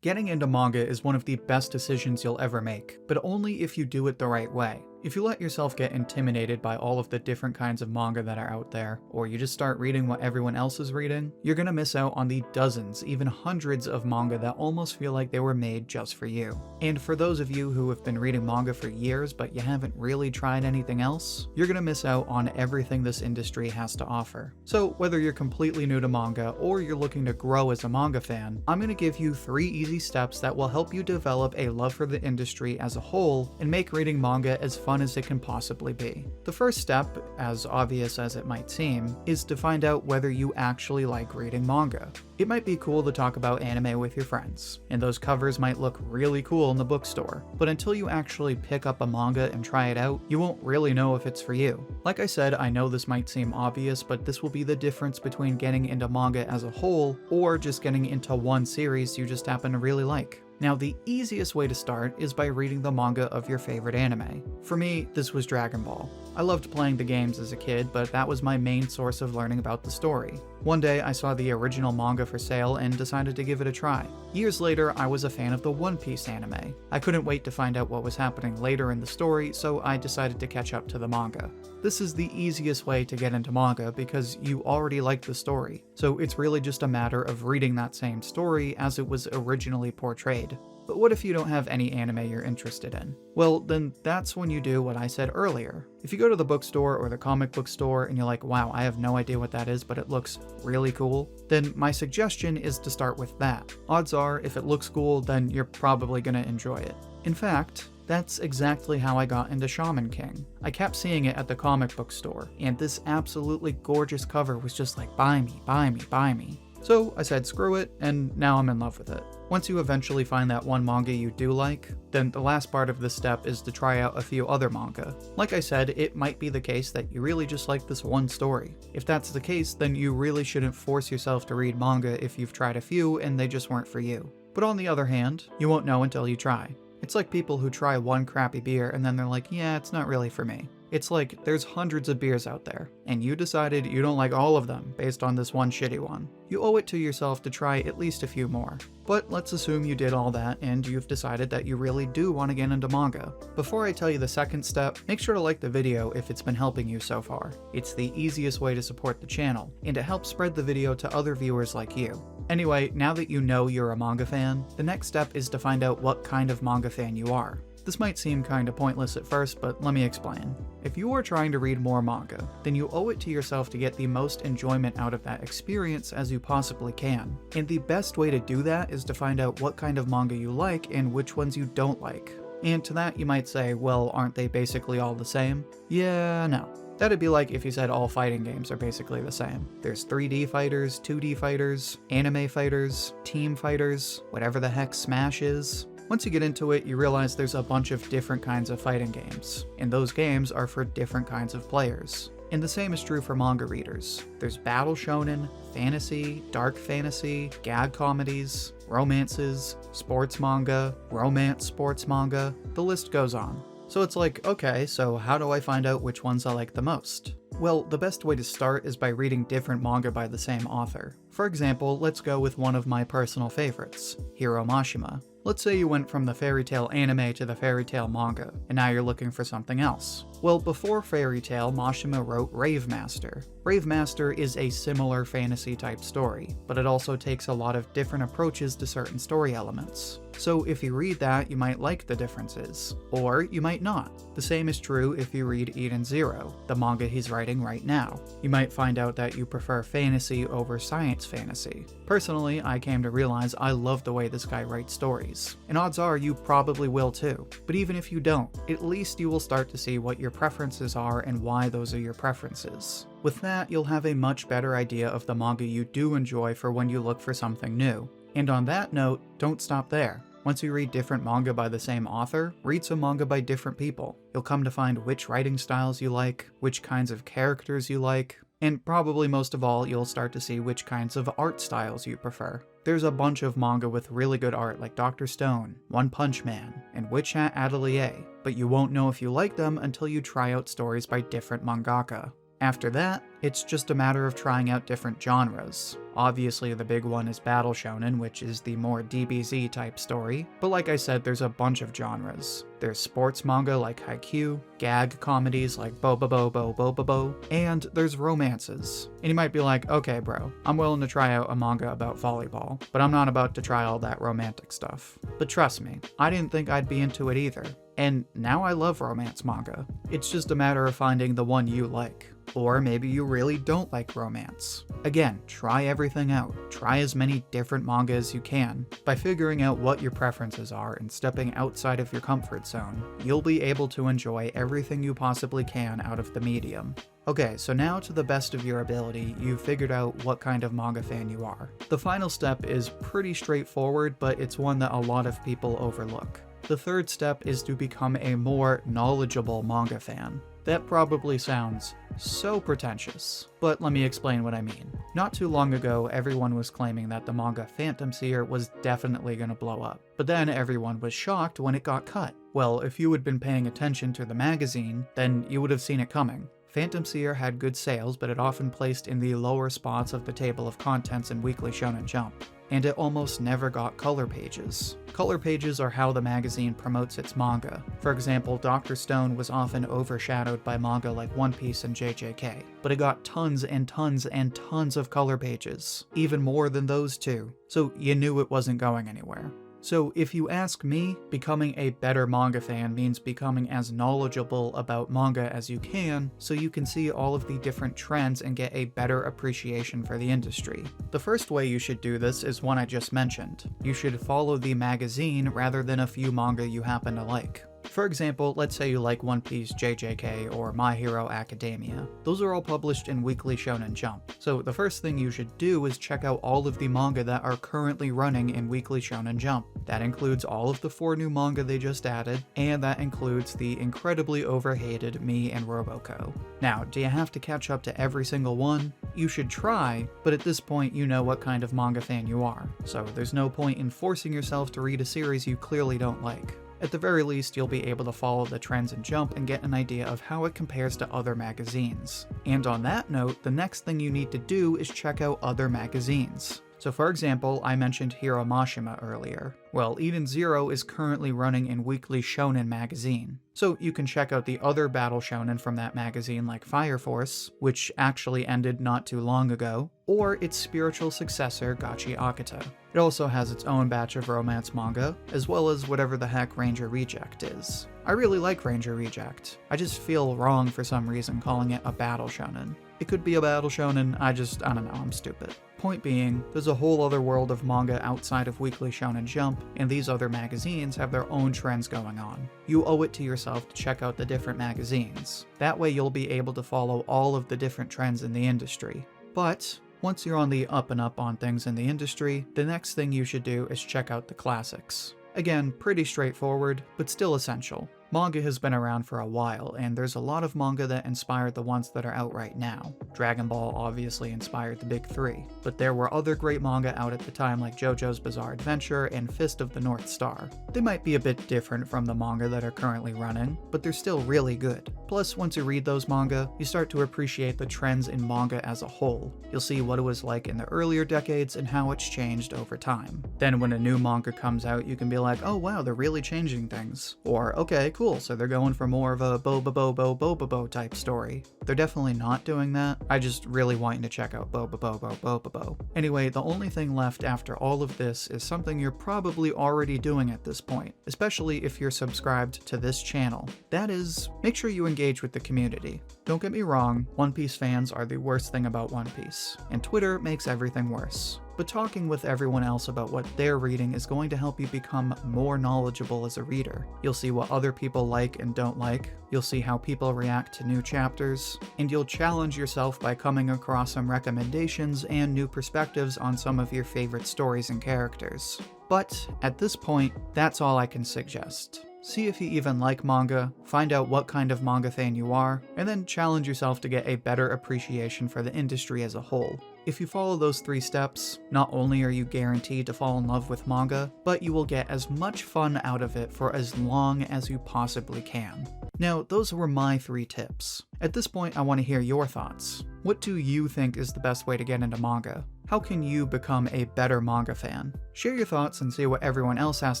Getting into manga is one of the best decisions you'll ever make, but only if you do it the right way. If you let yourself get intimidated by all of the different kinds of manga that are out there, or you just start reading what everyone else is reading, you're gonna miss out on the dozens, even hundreds of manga that almost feel like they were made just for you. And for those of you who have been reading manga for years but you haven't really tried anything else, you're gonna miss out on everything this industry has to offer. So whether you're completely new to manga or you're looking to grow as a manga fan, I'm gonna give you 3 easy steps that will help you develop a love for the industry as a whole and make reading manga as fun as it can possibly be. The first step, as obvious as it might seem, is to find out whether you actually like reading manga. It might be cool to talk about anime with your friends, and those covers might look really cool in the bookstore, but until you actually pick up a manga and try it out, you won't really know if it's for you. Like I said, I know this might seem obvious, but this will be the difference between getting into manga as a whole or just getting into one series you just happen to really like. Now, the easiest way to start is by reading the manga of your favorite anime. For me, this was Dragon Ball. I loved playing the games as a kid, but that was my main source of learning about the story. One day, I saw the original manga for sale and decided to give it a try. Years later, I was a fan of the One Piece anime. I couldn't wait to find out what was happening later in the story, so I decided to catch up to the manga. This is the easiest way to get into manga because you already like the story, so it's really just a matter of reading that same story as it was originally portrayed. But what if you don't have any anime you're interested in? Well, then that's when you do what I said earlier. If you go to the bookstore or the comic book store and you're like, wow, I have no idea what that is, but it looks really cool, then my suggestion is to start with that. Odds are, if it looks cool, then you're probably gonna enjoy it. In fact, that's exactly how I got into Shaman King. I kept seeing it at the comic book store, and this absolutely gorgeous cover was just like, buy me, buy me, buy me. So I said screw it, and now I'm in love with it. Once you eventually find that one manga you do like, then the last part of this step is to try out a few other manga. Like I said, it might be the case that you really just like this one story. If that's the case, then you really shouldn't force yourself to read manga if you've tried a few and they just weren't for you. But on the other hand, you won't know until you try. It's like people who try one crappy beer and then they're like, yeah, it's not really for me. It's like there's hundreds of beers out there, and you decided you don't like all of them based on this one shitty one. You owe it to yourself to try at least a few more. But let's assume you did all that and you've decided that you really do want to get into manga. Before I tell you the second step, make sure to like the video if it's been helping you so far. It's the easiest way to support the channel, and it helps spread the video to other viewers like you. Anyway, now that you know you're a manga fan, the next step is to find out what kind of manga fan you are. This might seem kinda pointless at first, but let me explain. If you are trying to read more manga, then you owe it to yourself to get the most enjoyment out of that experience as you possibly can. And the best way to do that is to find out what kind of manga you like and which ones you don't like. And to that you might say, well, aren't they basically all the same? Yeah, no. That'd be like if you said all fighting games are basically the same. There's 3D fighters, 2D fighters, anime fighters, team fighters, whatever the heck Smash is. Once you get into it, you realize there's a bunch of different kinds of fighting games, and those games are for different kinds of players. And the same is true for manga readers. There's battle shonen, fantasy, dark fantasy, gag comedies, romances, sports manga, romance sports manga, the list goes on. So it's like, okay, so how do I find out which ones I like the most? Well, the best way to start is by reading different manga by the same author. For example, let's go with one of my personal favorites, Hiro Mashima. Let's say you went from the fairy tale anime to the fairy tale manga, and now you're looking for something else. Well, before Fairy Tail, Mashima wrote Rave Master. Rave Master is a similar fantasy type story, but it also takes a lot of different approaches to certain story elements. So if you read that, you might like the differences, or you might not. The same is true if you read Eden Zero, the manga he's writing right now. You might find out that you prefer fantasy over science fantasy. Personally, I came to realize I love the way this guy writes stories, and odds are you probably will too. But even if you don't, at least you will start to see what your preferences are and why those are your preferences. With that, you'll have a much better idea of the manga you do enjoy for when you look for something new. And on that note, don't stop there. Once you read different manga by the same author, read some manga by different people. You'll come to find which writing styles you like, which kinds of characters you like, and probably most of all, you'll start to see which kinds of art styles you prefer. There's a bunch of manga with really good art like Dr. Stone, One Punch Man, and Witch Hat Atelier, but you won't know if you like them until you try out stories by different mangaka. After that, it's just a matter of trying out different genres. Obviously, the big one is Battle Shonen, which is the more DBZ type story, but like I said, there's a bunch of genres. There's sports manga like Haikyuu, gag comedies like Bobobo, and there's romances. And you might be like, okay bro, I'm willing to try out a manga about volleyball, but I'm not about to try all that romantic stuff. But trust me, I didn't think I'd be into it either. And now I love romance manga. It's just a matter of finding the one you like. Or maybe you really don't like romance. Again, try everything out. Try as many different manga as you can. By figuring out what your preferences are and stepping outside of your comfort zone, you'll be able to enjoy everything you possibly can out of the medium. Okay, so now to the best of your ability, you've figured out what kind of manga fan you are. The final step is pretty straightforward, but it's one that a lot of people overlook. The third step is to become a more knowledgeable manga fan. That probably sounds so pretentious, but let me explain what I mean. Not too long ago, everyone was claiming that the manga Phantom Seer was definitely gonna blow up, but then everyone was shocked when it got cut. Well, if you had been paying attention to the magazine, then you would have seen it coming. Phantom Seer had good sales, but it often placed in the lower spots of the table of contents in Weekly Shonen Jump. And it almost never got color pages. Color pages are how the magazine promotes its manga. For example, Dr. Stone was often overshadowed by manga like One Piece and JJK, but it got tons and tons and tons of color pages, even more than those two, so you knew it wasn't going anywhere. So if you ask me, becoming a better manga fan means becoming as knowledgeable about manga as you can, so you can see all of the different trends and get a better appreciation for the industry. The first way you should do this is one I just mentioned. You should follow the magazine rather than a few manga you happen to like. For example, let's say you like One Piece, JJK, or My Hero Academia. Those are all published in Weekly Shonen Jump, so the first thing you should do is check out all of the manga that are currently running in Weekly Shonen Jump. That includes all of the 4 new manga they just added, and that includes the incredibly overhated Me and Roboco. Now, do you have to catch up to every single one? You should try, but at this point you know what kind of manga fan you are, so there's no point in forcing yourself to read a series you clearly don't like. At the very least, you'll be able to follow the trends in Jump and get an idea of how it compares to other magazines. And on that note, the next thing you need to do is check out other magazines. So for example, I mentioned Hiro Mashima earlier. Well, Eden Zero is currently running in Weekly Shonen magazine. So you can check out the other battle shonen from that magazine like Fire Force, which actually ended not too long ago, or its spiritual successor, Gachi Akata. It also has its own batch of romance manga, as well as whatever the heck Ranger Reject is. I really like Ranger Reject. I just feel wrong for some reason calling it a battle shonen. It could be a battle shonen, I don't know, I'm stupid. Point being, there's a whole other world of manga outside of Weekly Shonen Jump, and these other magazines have their own trends going on. You owe it to yourself to check out the different magazines. That way you'll be able to follow all of the different trends in the industry. But once you're on the up and up on things in the industry, the next thing you should do is check out the classics. Again, pretty straightforward, but still essential. Manga has been around for a while, and there's a lot of manga that inspired the ones that are out right now. Dragon Ball obviously inspired the big 3, but there were other great manga out at the time like JoJo's Bizarre Adventure and Fist of the North Star. They might be a bit different from the manga that are currently running, but they're still really good. Plus, once you read those manga, you start to appreciate the trends in manga as a whole. You'll see what it was like in the earlier decades and how it's changed over time. Then when a new manga comes out, you can be like, oh wow, they're really changing things. Or, okay, cool, so they're going for more of a Bobobo type story. They're definitely not doing that. I just really want you to check out Bobobo. Anyway, the only thing left after all of this is something you're probably already doing at this point, especially if you're subscribed to this channel. That is, make sure you engage with the community. Don't get me wrong, One Piece fans are the worst thing about One Piece, and Twitter makes everything worse. But talking with everyone else about what they're reading is going to help you become more knowledgeable as a reader. You'll see what other people like and don't like, you'll see how people react to new chapters, and you'll challenge yourself by coming across some recommendations and new perspectives on some of your favorite stories and characters. But at this point, that's all I can suggest. See if you even like manga, find out what kind of manga fan you are, and then challenge yourself to get a better appreciation for the industry as a whole. If you follow those 3 steps, not only are you guaranteed to fall in love with manga, but you will get as much fun out of it for as long as you possibly can. Now, those were my 3 tips. At this point, I want to hear your thoughts. What do you think is the best way to get into manga? How can you become a better manga fan? Share your thoughts and see what everyone else has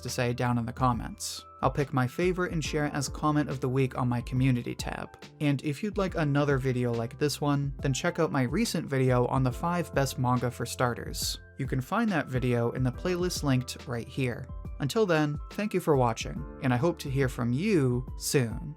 to say down in the comments. I'll pick my favorite and share it as comment of the week on my community tab. And if you'd like another video like this one, then check out my recent video on the 5 best manga for starters. You can find that video in the playlist linked right here. Until then, thank you for watching, and I hope to hear from you soon.